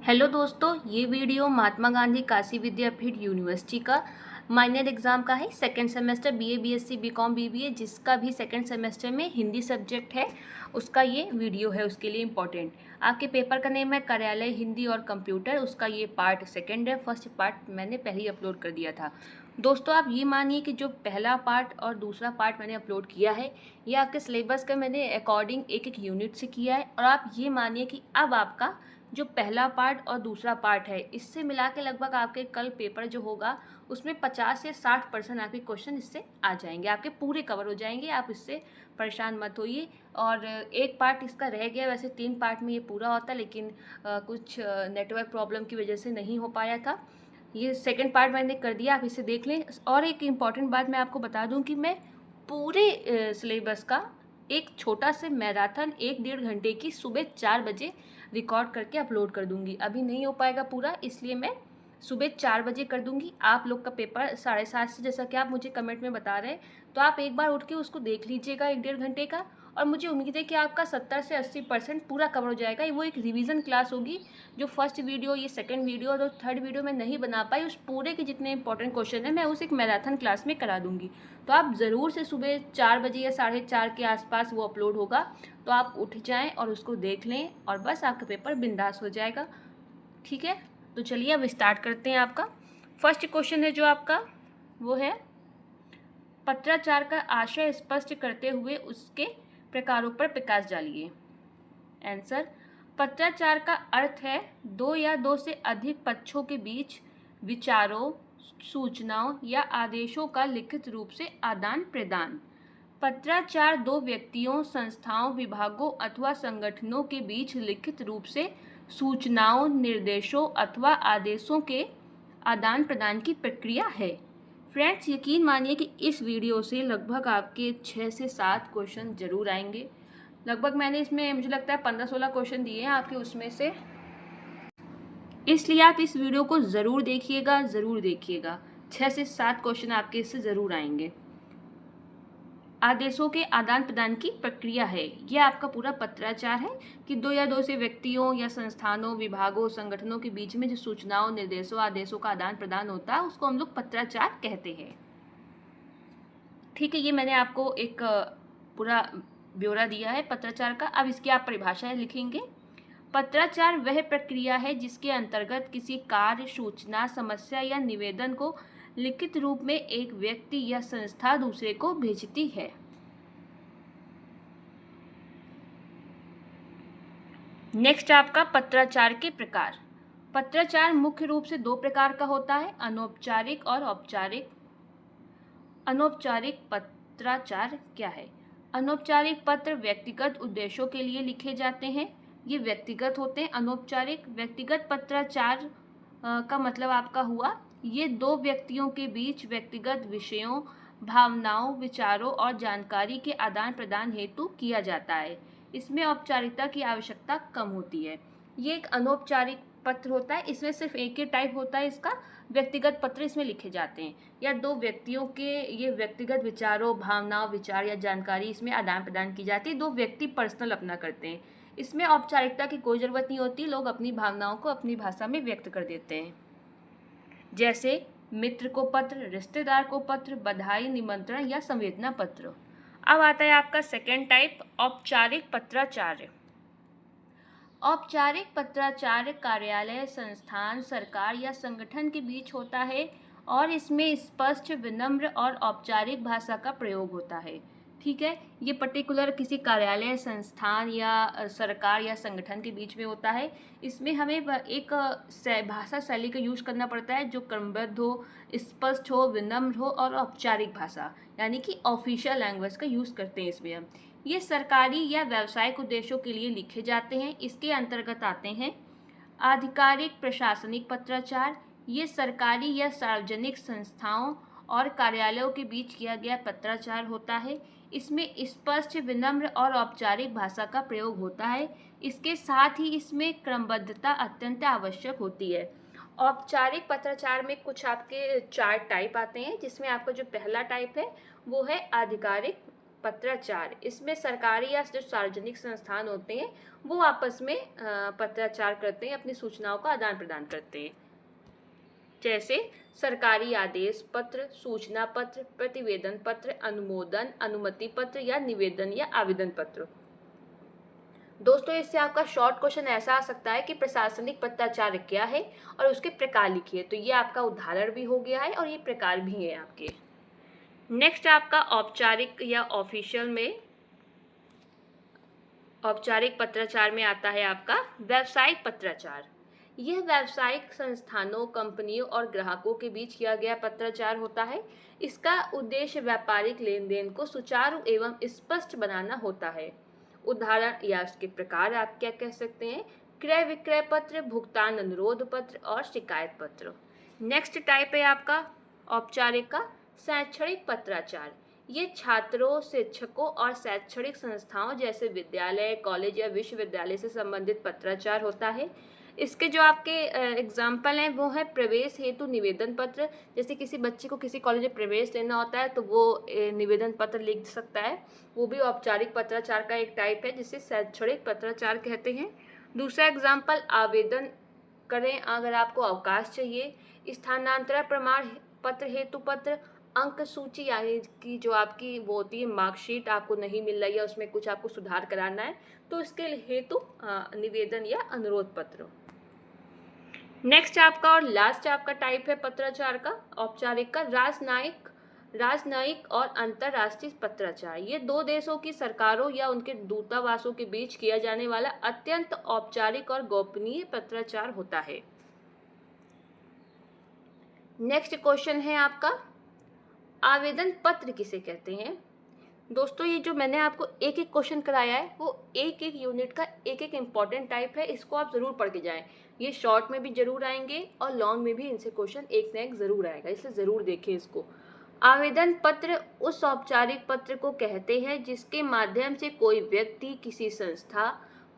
Hello दोस्तों, ये video Mahatma Gandhi Kashi Vidyapith university का माइनर एग्ज़ाम का है। Second semester BA BSc BCom BBA जिसका भी सेकंड सेमेस्टर में हिंदी सब्जेक्ट है उसका ये वीडियो है, उसके लिए इम्पोर्टेंट। आपके पेपर का नेम है कार्यालय हिंदी और कंप्यूटर, उसका ये पार्ट सेकंड है। फर्स्ट पार्ट मैंने पहले ही अपलोड कर दिया था। दोस्तों आप ये मानिए कि जो पहला पार्ट और दूसरा पार्ट मैंने अपलोड किया है ये आपके सिलेबस का मैंने अकॉर्डिंग एक एक यूनिट से किया है। और आप ये मानिए कि अब आपका जो पहला पार्ट और दूसरा पार्ट है इससे मिला के लगभग आपके कल पेपर जो होगा उसमें 50 से 60% आपके क्वेश्चन इससे आ जाएंगे, आपके पूरे कवर हो जाएंगे। आप इससे परेशान मत होइए। और एक पार्ट इसका रह गया, वैसे 3 पार्ट में ये पूरा होता लेकिन कुछ नेटवर्क प्रॉब्लम की वजह से नहीं हो पाया था। ये सेकंड पार्ट मैंने कर दिया, आप इसे देख लें। और एक इम्पॉर्टेंट बात मैं आपको बता दूं कि मैं पूरे सिलेबस का एक छोटा से मैराथन 1-1.5 घंटे की सुबह 4 बजे रिकॉर्ड करके अपलोड कर दूंगी। अभी नहीं हो पाएगा पूरा, इसलिए मैं सुबह 4 बजे कर दूंगी। आप लोग का पेपर 7:30 से, जैसा कि आप मुझे कमेंट में बता रहे हैं, तो आप एक बार उठ के उसको देख लीजिएगा 1-1.5 घंटे का। और मुझे उम्मीद है कि आपका 70 से 80% पूरा कवर हो जाएगा। वो एक रिवीजन क्लास होगी। जो फर्स्ट वीडियो, ये सेकंड वीडियो और थर्ड वीडियो में नहीं बना पाई, उस पूरे के जितने इंपॉर्टेंट क्वेश्चन है मैं उस एक मैराथन क्लास में करा दूंगी। तो आप ज़रूर से सुबह 4 बजे या 4:30 के आसपास वो अपलोड होगा, तो आप उठ जाएं और उसको देख लें और बस आपका पेपर बिंदास हो जाएगा। ठीक है, तो चलिए अब स्टार्ट करते हैं। आपका फर्स्ट क्वेश्चन है जो आपका वो है, पत्राचार का आशय स्पष्ट करते हुए उसके प्रकारों पर प्रकाश डालिए। आंसर, पत्राचार का अर्थ है दो या दो से अधिक पक्षों के बीच विचारों, सूचनाओं या आदेशों का लिखित रूप से आदान प्रदान। पत्राचार दो व्यक्तियों, संस्थाओं, विभागों अथवा संगठनों के बीच लिखित रूप से सूचनाओं, निर्देशों अथवा आदेशों के आदान प्रदान की प्रक्रिया है। फ्रेंड्स यकीन मानिए कि इस वीडियो से लगभग आपके 6 से 7 क्वेश्चन जरूर आएंगे। लगभग मैंने इसमें मुझे लगता है 15-16 क्वेश्चन दिए हैं आपके उसमें से, इसलिए आप इस वीडियो को ज़रूर देखिएगा, ज़रूर देखिएगा। 6 से 7 क्वेश्चन आपके इससे ज़रूर आएंगे। आदेशों के आदान प्रदान की प्रक्रिया है, यह आपका पूरा पत्राचार है कि दो या दो से व्यक्तियों या संस्थानों, विभागों, संगठनों के बीच में जो सूचनाओं, निर्देशों, आदेशों का आदान प्रदान होता है उसको हम लोग पत्राचार कहते हैं। ठीक है, ये मैंने आपको एक पूरा ब्यौरा दिया है पत्राचार का। अब इसकी आप परिभाषा लिखेंगे। पत्राचार वह प्रक्रिया है जिसके अंतर्गत किसी कार्य, सूचना, समस्या या निवेदन को लिखित रूप में एक व्यक्ति या संस्था दूसरे को भेजती है। नेक्स्ट आपका पत्राचार के प्रकार। पत्राचार मुख्य रूप से 2 प्रकार का होता है, अनौपचारिक और औपचारिक। अनौपचारिक पत्राचार क्या है? अनौपचारिक पत्र व्यक्तिगत उद्देश्यों के लिए लिखे जाते हैं, ये व्यक्तिगत होते हैं। अनौपचारिक व्यक्तिगत पत्राचार का मतलब आपका हुआ ये दो व्यक्तियों के बीच व्यक्तिगत विषयों, भावनाओं, विचारों और जानकारी के आदान प्रदान हेतु किया जाता है। इसमें औपचारिकता की आवश्यकता कम होती है। ये एक अनौपचारिक पत्र होता है, इसमें सिर्फ एक ही टाइप होता है इसका, व्यक्तिगत पत्र इसमें लिखे जाते हैं या दो व्यक्तियों के ये व्यक्तिगत विचारों, भावनाओं, विचार या जानकारी इसमें आदान प्रदान की जाती है। दो व्यक्ति पर्सनल अपना करते हैं। इसमें औपचारिकता की कोई ज़रूरत नहीं होती, लोग अपनी भावनाओं को अपनी भाषा में व्यक्त कर देते हैं। जैसे मित्र को पत्र, रिश्तेदार को पत्र, बधाई, निमंत्रण या संवेदना पत्र। अब आता है आपका सेकेंड टाइप, औपचारिक पत्राचार। औपचारिक पत्राचार कार्यालय, संस्थान, सरकार या संगठन के बीच होता है और इसमें स्पष्ट, विनम्र और औपचारिक भाषा का प्रयोग होता है। ठीक है, ये पर्टिकुलर किसी कार्यालय, संस्थान या सरकार या संगठन के बीच में होता है। इसमें हमें एक भाषा शैली का यूज करना पड़ता है जो क्रमबद्ध हो, स्पष्ट हो, विनम्र हो और औपचारिक भाषा यानी कि ऑफिशियल लैंग्वेज का यूज़ करते हैं इसमें हम। ये सरकारी या व्यावसायिक उद्देश्यों के लिए लिखे जाते हैं। इसके अंतर्गत आते हैं आधिकारिक प्रशासनिक पत्राचार, ये सरकारी या सार्वजनिक संस्थाओं और कार्यालयों के बीच किया गया पत्राचार होता है। इसमें स्पष्ट, विनम्र और औपचारिक भाषा का प्रयोग होता है। इसके साथ ही इसमें क्रमबद्धता अत्यंत आवश्यक होती है। औपचारिक पत्राचार में कुछ आपके 4 टाइप आते हैं, जिसमें आपका जो पहला टाइप है वो है आधिकारिक पत्राचार, इसमें सरकारी या जो सार्वजनिक संस्थान होते हैं वो आपस में पत्राचार करते हैं, अपनी सूचनाओं का आदान प्रदान करते हैं, जैसे सरकारी आदेश पत्र, सूचना पत्र, प्रतिवेदन पत्र, अनुमोदन, अनुमति पत्र या निवेदन या आवेदन पत्र। दोस्तों, इससे आपका शॉर्ट क्वेश्चन ऐसा आ सकता है कि प्रशासनिक पत्राचार क्या है और उसके प्रकार लिखिए। तो ये आपका उदाहरण भी हो गया है और ये प्रकार भी है आपके। नेक्स्ट आपका औपचारिक या ऑफिशियल में, औपचारिक पत्राचार में आता है आपका व्यावसायिक पत्राचार। यह व्यावसायिक संस्थानों, कंपनियों और ग्राहकों के बीच किया गया पत्राचार होता है। इसका उद्देश्य व्यापारिक लेन देन को सुचारू एवं स्पष्ट बनाना होता है। उदाहरण या उसके प्रकार आप क्या कह सकते हैं? क्रय विक्रय पत्र, भुगतान अनुरोध पत्र और शिकायत पत्र। नेक्स्ट टाइप है आपका औपचारिक का शैक्षणिक पत्राचार। ये छात्रों, शिक्षकों और शैक्षणिक संस्थाओं जैसे विद्यालय, कॉलेज या विश्वविद्यालय से संबंधित पत्राचार होता है। इसके जो आपके एग्जाम्पल हैं वो है प्रवेश हेतु निवेदन पत्र। जैसे किसी बच्चे को किसी कॉलेज में प्रवेश लेना होता है तो वो निवेदन पत्र लिख सकता है, वो भी औपचारिक पत्राचार का एक टाइप है जिसे शैक्षणिक पत्राचार कहते हैं। दूसरा एग्जाम्पल आवेदन करें अगर आपको अवकाश चाहिए, स्थानांतरण प्रमाण पत्र हेतु पत्र, अंक सूची यानी कि जो आपकी वो होती है मार्कशीट आपको नहीं मिल रही है, उसमें कुछ आपको सुधार कराना है तो इसके हेतु निवेदन या अनुरोध पत्र। नेक्स्ट आपका और लास्ट आपका टाइप है पत्राचार का औपचारिक का राजनयिक और अंतर्राष्ट्रीय पत्राचार। ये दो देशों की सरकारों या उनके दूतावासों के बीच किया जाने वाला अत्यंत औपचारिक और गोपनीय पत्राचार होता है। नेक्स्ट क्वेश्चन है आपका आवेदन पत्र किसे कहते हैं? दोस्तों, ये जो मैंने आपको एक एक क्वेश्चन कराया है वो एक एक यूनिट का एक एक इम्पॉर्टेंट टाइप है, इसको आप ज़रूर पढ़ के जाएं। ये शॉर्ट में भी जरूर आएंगे और लॉन्ग में भी इनसे क्वेश्चन एक न एक ज़रूर आएगा, इसलिए ज़रूर देखें इसको। आवेदन पत्र उस औपचारिक पत्र को कहते हैं जिसके माध्यम से कोई व्यक्ति किसी संस्था,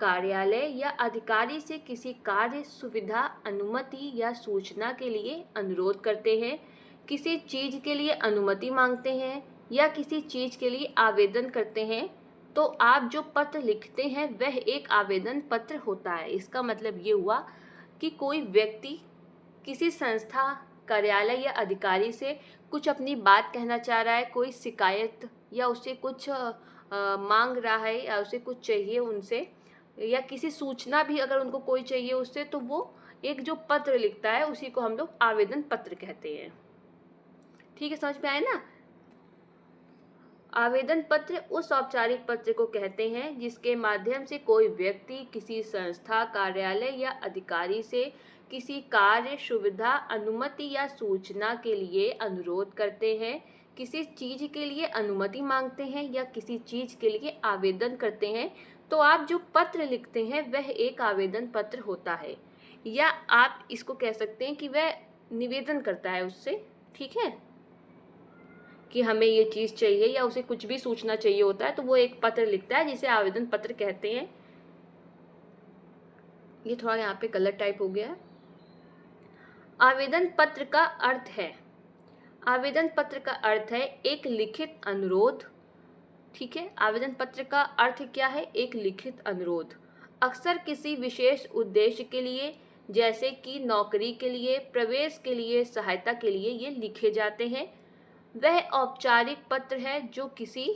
कार्यालय या अधिकारी से किसी कार्य, सुविधा, अनुमति या सूचना के लिए अनुरोध करते हैं, किसी चीज़ के लिए अनुमति मांगते हैं या किसी चीज़ के लिए आवेदन करते हैं। तो आप जो पत्र लिखते हैं वह एक आवेदन पत्र होता है। इसका मतलब ये हुआ कि कोई व्यक्ति किसी संस्था, कार्यालय या अधिकारी से कुछ अपनी बात कहना चाह रहा है, कोई शिकायत या उसे कुछ मांग रहा है या उसे कुछ चाहिए उनसे, या किसी सूचना भी अगर उनको कोई चाहिए उससे, तो वो एक जो पत्र लिखता है उसी को हम लोग आवेदन पत्र कहते हैं। ठीक है, समझ में आया ना? आवेदन पत्र उस औपचारिक पत्र को कहते हैं जिसके माध्यम से कोई व्यक्ति किसी संस्था, कार्यालय या अधिकारी से किसी कार्य, सुविधा, अनुमति या सूचना के लिए अनुरोध करते हैं, किसी चीज़ के लिए अनुमति मांगते हैं या किसी चीज़ के लिए आवेदन करते हैं। तो आप जो पत्र लिखते हैं वह एक आवेदन पत्र होता है, या आप इसको कह सकते हैं कि वह निवेदन करता है उससे, ठीक है, कि हमें ये चीज़ चाहिए या उसे कुछ भी सूचना चाहिए होता है तो वो एक पत्र लिखता है जिसे आवेदन पत्र कहते हैं। ये थोड़ा यहाँ पे गलत टाइप हो गया है। आवेदन पत्र का अर्थ है, आवेदन पत्र का अर्थ है एक लिखित अनुरोध। ठीक है, आवेदन पत्र का अर्थ क्या है? एक लिखित अनुरोध। अक्सर किसी विशेष उद्देश्य के लिए, जैसे कि नौकरी के लिए, प्रवेश के लिए, सहायता के लिए ये लिखे जाते हैं। वह औपचारिक पत्र है जो किसी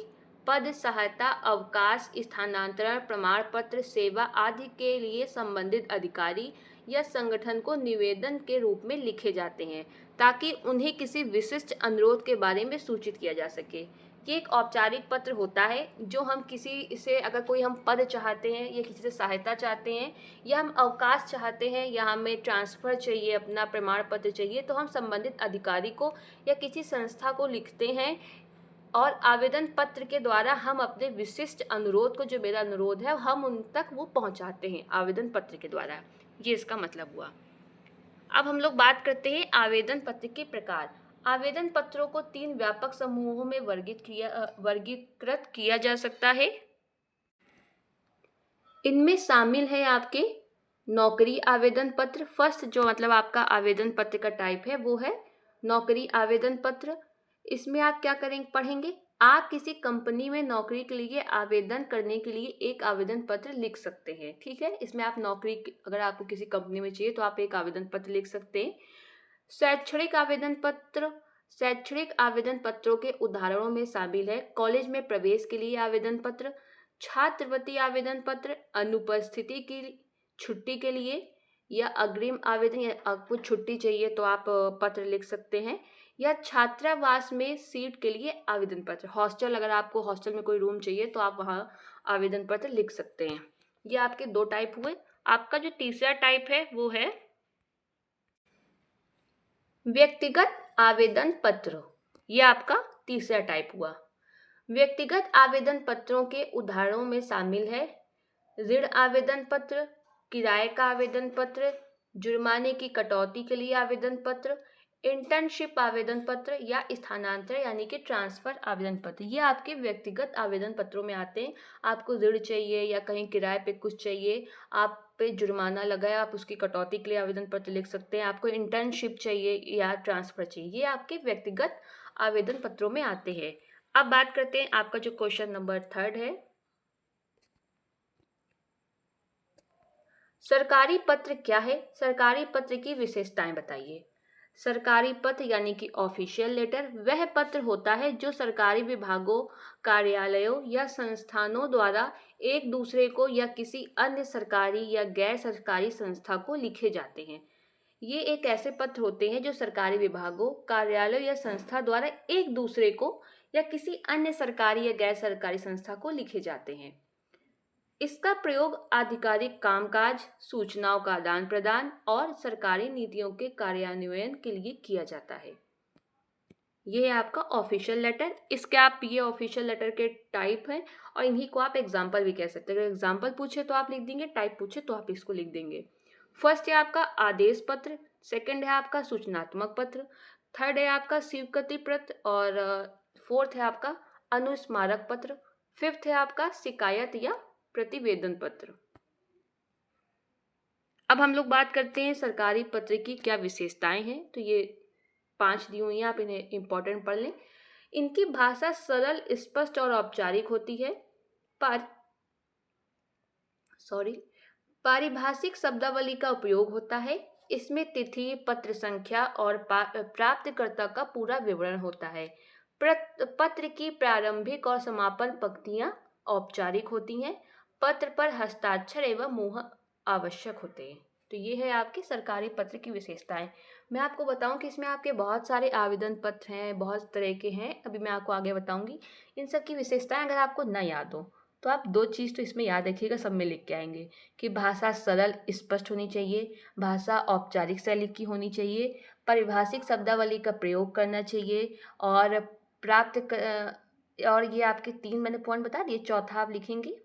पद, सहायता, अवकाश, स्थानांतरण, प्रमाण पत्र, सेवा आदि के लिए संबंधित अधिकारी या संगठन को निवेदन के रूप में लिखे जाते हैं ताकि उन्हें किसी विशिष्ट अनुरोध के बारे में सूचित किया जा सके। ये एक औपचारिक पत्र होता है जो हम किसी से, अगर कोई हम पद चाहते हैं या किसी से सहायता चाहते हैं या हम अवकाश चाहते हैं या हमें ट्रांसफ़र चाहिए, अपना प्रमाण पत्र चाहिए, तो हम संबंधित अधिकारी को या किसी संस्था को लिखते हैं और आवेदन पत्र के द्वारा हम अपने विशिष्ट अनुरोध को, जो मेरा अनुरोध है, हम उन तक वो पहुंचाते हैं आवेदन पत्र के द्वारा। ये इसका मतलब हुआ। अब हम लोग बात करते हैं आवेदन पत्र के प्रकार। आवेदन पत्रों को 3 व्यापक समूहों में वर्गीकृत किया जा सकता है। इनमें शामिल है आपके नौकरी आवेदन पत्र। फर्स्ट जो मतलब आपका आवेदन पत्र का टाइप है वो है नौकरी आवेदन पत्र। इसमें आप क्या करेंगे, पढ़ेंगे? आप किसी कंपनी में नौकरी के लिए आवेदन करने के लिए एक आवेदन पत्र लिख सकते हैं। ठीक है, इसमें आप नौकरी अगर आपको किसी कंपनी में चाहिए तो आप एक आवेदन पत्र लिख सकते हैं। शैक्षणिक आवेदन पत्र, शैक्षणिक आवेदन पत्रों के उदाहरणों में शामिल है कॉलेज में प्रवेश के लिए आवेदन पत्र, छात्रवृत्ति आवेदन पत्र, अनुपस्थिति की छुट्टी के लिए या अग्रिम आवेदन, या आपको छुट्टी चाहिए तो आप पत्र लिख सकते हैं, या छात्रावास में सीट के लिए आवेदन पत्र, हॉस्टल अगर आपको हॉस्टल में कोई रूम चाहिए तो आप वहाँ आवेदन पत्र लिख सकते हैं। ये आपके 2 टाइप हुए। आपका जो तीसरा टाइप है वो है व्यक्तिगत आवेदन पत्र। ये आपका तीसरा टाइप हुआ। व्यक्तिगत आवेदन पत्रों के उदाहरणों में शामिल है ऋण आवेदन पत्र, किराए का आवेदन पत्र, जुर्माने की कटौती के लिए आवेदन पत्र, इंटर्नशिप आवेदन पत्र या स्थानांतरण यानी कि ट्रांसफर आवेदन पत्र। ये आपके व्यक्तिगत आवेदन पत्रों में आते हैं। आपको ऋण चाहिए या कहीं किराए पे कुछ चाहिए, आप पे जुर्माना लगा है, आप उसकी कटौती के लिए आवेदन पत्र लिख सकते हैं। आपको इंटर्नशिप चाहिए या ट्रांसफर चाहिए, ये आपके व्यक्तिगत आवेदन पत्रों में आते हैं। अब बात करते हैं आपका जो क्वेश्चन नंबर 3 है, सरकारी पत्र क्या है? सरकारी पत्र की विशेषताएं बताइए। सरकारी पत्र यानी कि ऑफिशियल लेटर वह पत्र होता है जो सरकारी विभागों, कार्यालयों या संस्थानों द्वारा एक दूसरे को या किसी अन्य सरकारी या गैर सरकारी संस्था को लिखे जाते हैं। ये एक ऐसे पत्र होते हैं जो सरकारी विभागों, कार्यालयों या संस्था द्वारा एक दूसरे को या किसी अन्य सरकारी या गैर सरकारी संस्था को लिखे जाते हैं। इसका प्रयोग आधिकारिक कामकाज, सूचनाओं का आदान प्रदान और सरकारी नीतियों के कार्यान्वयन के लिए किया जाता है। ये है आपका ऑफिशियल लेटर। इसके आप ये ऑफिशियल लेटर के टाइप हैं और इन्हीं को आप एग्जाम्पल भी कह सकते हैं। अगर एग्जाम्पल पूछे तो आप लिख देंगे, टाइप पूछे तो आप इसको लिख देंगे। फर्स्ट है आपका आदेश पत्र, सेकंड है आपका सूचनात्मक पत्र, थर्ड है आपका स्वीकृति पत्र और फोर्थ है आपका अनुस्मारक पत्र, फिफ्थ है आपका शिकायत या प्रतिवेदन पत्र। अब हम लोग बात करते हैं सरकारी पत्र की क्या विशेषताएं हैं। तो ये 5 दी हुई हैं, आप इन्हें इंपॉर्टेंट पढ़ लें। इनकी भाषा सरल, स्पष्ट और औपचारिक होती है। पारिभाषिक शब्दावली का उपयोग होता है। इसमें तिथि, पत्र संख्या और प्राप्तकर्ता का पूरा विवरण होता है। पत्र की प्रारंभिक और समापन पंक्तियां औपचारिक होती हैं। पत्र पर हस्ताक्षर एवं मुहर आवश्यक होते हैं। तो ये है आपके सरकारी पत्र की विशेषताएं। मैं आपको बताऊं कि इसमें आपके बहुत सारे आवेदन पत्र हैं, बहुत तरह के हैं, अभी मैं आपको आगे बताऊंगी। इन सब की विशेषताएं अगर आपको न याद हो तो आप 2 चीज़ तो इसमें याद रखिएगा, सब में लिख के आएंगे कि भाषा सरल स्पष्ट होनी चाहिए, भाषा औपचारिक शैली की होनी चाहिए, पारिभाषिक शब्दावली का प्रयोग करना चाहिए और और ये आपके 3 मैंने पॉइंट बता दिए। चौथा आप लिखेंगे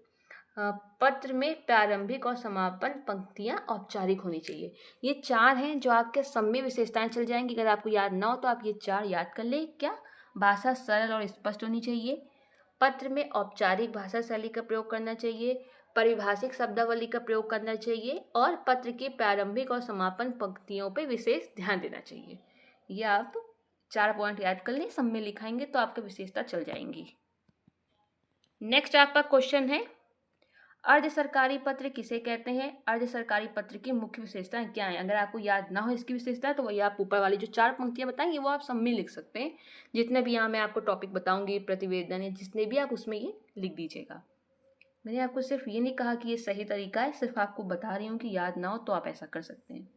पत्र में प्रारंभिक और समापन पंक्तियां औपचारिक होनी चाहिए। ये 4 हैं जो आपके सब में विशेषताएं चल जाएंगी। अगर आपको याद ना हो तो आप ये 4 याद कर ले। क्या? भाषा सरल और स्पष्ट होनी चाहिए, पत्र में औपचारिक भाषा शैली का प्रयोग करना चाहिए, पारिभाषिक शब्दावली का प्रयोग करना चाहिए और पत्र की प्रारंभिक और समापन पंक्तियों पर विशेष ध्यान देना चाहिए। ये आप 4 पॉइंट याद कर लें, सब में लिखाएंगे तो आपकी विशेषता चल जाएंगी। नेक्स्ट आपका क्वेश्चन है अर्ध सरकारी पत्र किसे कहते हैं? अर्ध सरकारी पत्र की मुख्य विशेषताएं क्या हैं? अगर आपको याद ना हो इसकी विशेषता तो वही आप ऊपर वाली जो 4 पंक्तियां बताएंगे वो आप सब में लिख सकते हैं। जितने भी यहाँ मैं आपको टॉपिक बताऊंगी, प्रतिवेदन है, जितने भी आप उसमें ये लिख दीजिएगा। मैंने आपको सिर्फ ये नहीं कहा कि ये सही तरीका है, सिर्फ आपको बता रही हूँ कि याद ना हो तो आप ऐसा कर सकते हैं।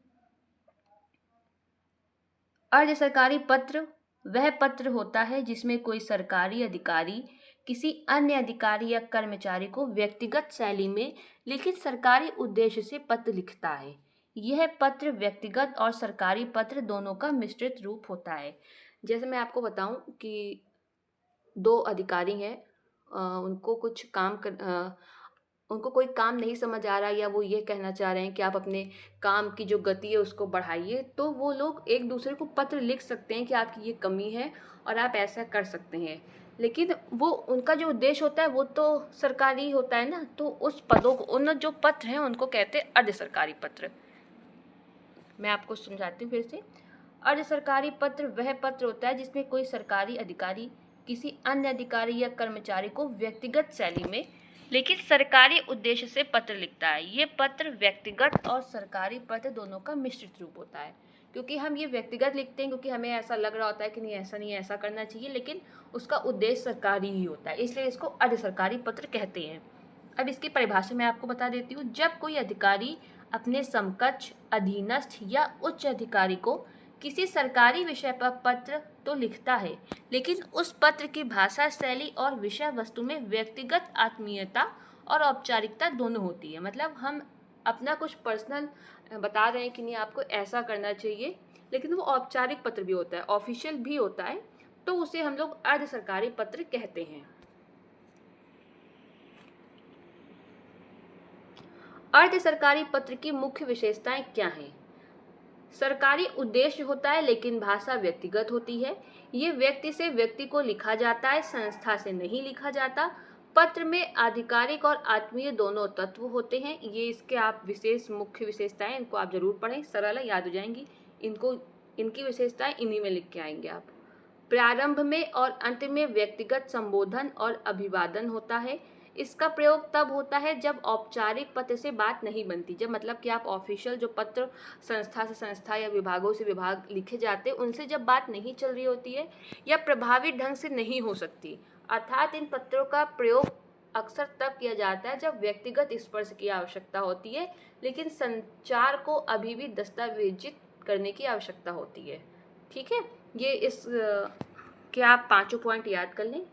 अर्ध सरकारी पत्र वह पत्र होता है जिसमें कोई सरकारी अधिकारी किसी अन्य अधिकारी या कर्मचारी को व्यक्तिगत शैली में लिखित सरकारी उद्देश्य से पत्र लिखता है। यह पत्र व्यक्तिगत और सरकारी पत्र दोनों का मिश्रित रूप होता है। जैसे मैं आपको बताऊं कि 2 अधिकारी हैं, उनको कुछ काम उनको कोई काम नहीं समझ आ रहा या वो ये कहना चाह रहे हैं कि आप अपने काम की जो गति है उसको बढ़ाइए, तो वो लोग एक दूसरे को पत्र लिख सकते हैं कि आपकी ये कमी है और आप ऐसा कर सकते हैं। लेकिन वो उनका जो उद्देश्य होता है वो तो सरकारी होता है ना, तो उस पदों को, उन जो पत्र हैं उनको कहते हैं अर्ध सरकारी पत्र। मैं आपको समझाती हूँ फिर से। अर्ध सरकारी पत्र वह पत्र होता है जिसमें कोई सरकारी अधिकारी किसी अन्य अधिकारी या कर्मचारी को व्यक्तिगत शैली में लेकिन सरकारी उद्देश्य से पत्र लिखता है। ये पत्र व्यक्तिगत और सरकारी पत्र दोनों का मिश्रित रूप होता है, क्योंकि हम ये व्यक्तिगत लिखते हैं क्योंकि हमें ऐसा लग रहा होता है कि नहीं ऐसा नहीं है, ऐसा करना चाहिए, लेकिन उसका उद्देश्य सरकारी ही होता है, इसलिए इसको अर्ध सरकारी पत्र कहते हैं। अब इसकी परिभाषा मैं आपको बता देती हूँ। जब कोई अधिकारी अपने समकक्ष, अधीनस्थ या उच्च अधिकारी को किसी सरकारी विषय पर पत्र तो लिखता है, लेकिन उस पत्र की भाषा शैली और विषय वस्तु में व्यक्तिगत आत्मीयता और औपचारिकता दोनों होती है। मतलब हम अपना कुछ पर्सनल बता रहे हैं कि नहीं आपको ऐसा करना चाहिए, लेकिन वो औपचारिक पत्र भी होता है, ऑफिशियल भी होता है, तो उसे हम लोग अर्ध सरकारी पत्र कहते हैं। अर्ध सरकारी पत्र की मुख्य विशेषताएं क्या हैं? सरकारी उद्देश्य होता है लेकिन भाषा व्यक्तिगत होती है। ये व्यक्ति से व्यक्ति को लिखा जाता है, संस्था से नहीं लिखा जाता। पत्र में आधिकारिक और आत्मीय दोनों तत्व होते हैं। ये इसके आप विशेष मुख्य विशेषताएं, इनको आप जरूर पढ़ें, सरल है, याद हो जाएंगी। इनकी विशेषताएं इन्हीं में लिख के आएंगे आप। प्रारंभ में और अंत में व्यक्तिगत संबोधन और अभिवादन होता है। इसका प्रयोग तब होता है जब औपचारिक पत्र से बात नहीं बनती, जब मतलब कि आप ऑफिशियल जो पत्र संस्था से संस्था या विभागों से विभाग लिखे जाते हैं उनसे जब बात नहीं चल रही होती है या प्रभावी ढंग से नहीं हो सकती। अर्थात इन पत्रों का प्रयोग अक्सर तब किया जाता है जब व्यक्तिगत स्पर्श की आवश्यकता होती है, लेकिन संचार को अभी भी दस्तावेजित करने की आवश्यकता होती है। ठीक है, ये इस के आप पांचों पॉइंट याद कर लें।